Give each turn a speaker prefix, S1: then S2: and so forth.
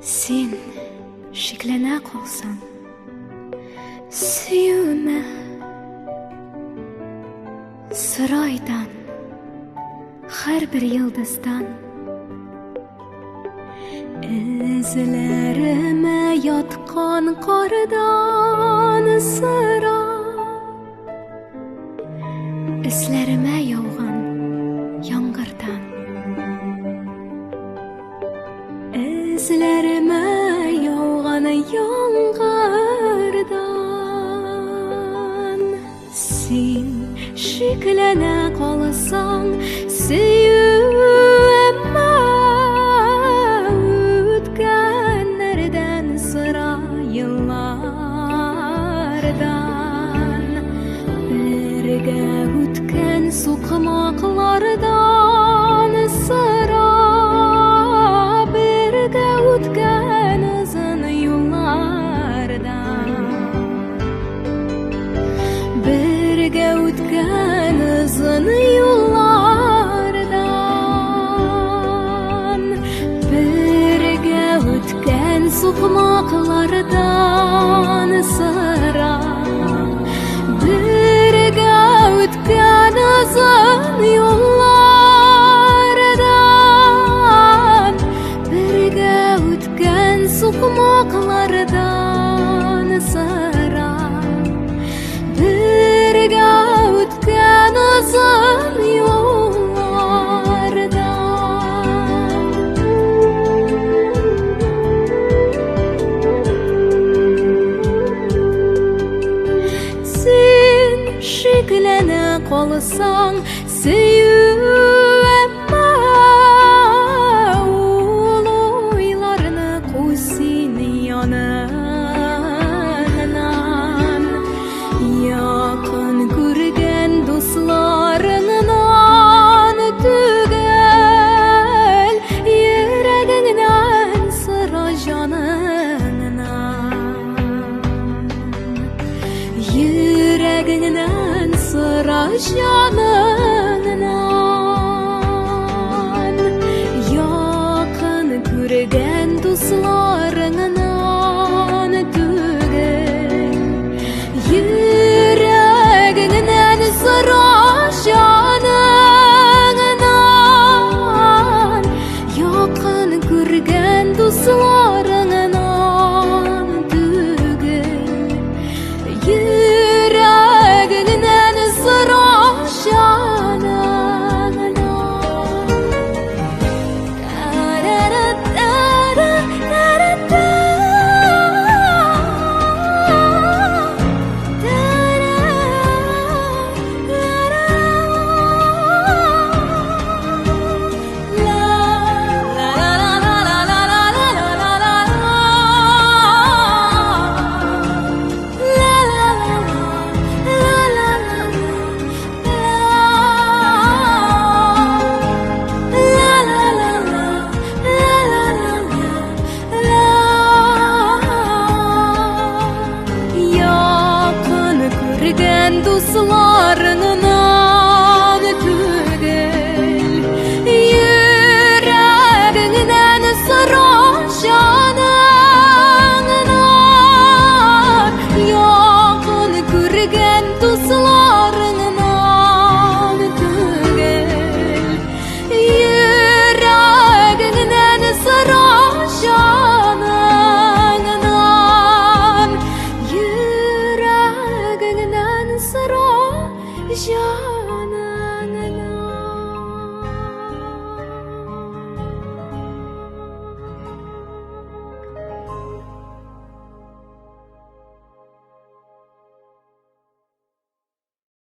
S1: Sen şeklene kalsan, süyüme sıraydan, her bir yıldızdan izlerime yatkan kardan sıra, izlerime yağan yağmurdan, izlerime yağan yağmurdan. Sen şeklene kalsan, süyüme ötkenlerden sıra yıllardan, birge ötken sokmaklardan sıra, birge ötken uzun yollardan, birge ötken uzun yollardan, birge ötken sokmaklardan sıra, birge ötken uzun yollardan, birge ötken sokmaklardan sıra, birge ötken uzun yollardan. Sen şeklene kalsan, süyüme ol oylarını koysun yanından, yakın görgen dostlarından tügel, yüreğinden sıra canından, yüreğinden sıra canından, yakın görgen dostlarından tügel, yüreğinden sıra canından, yakın görgen dostlarından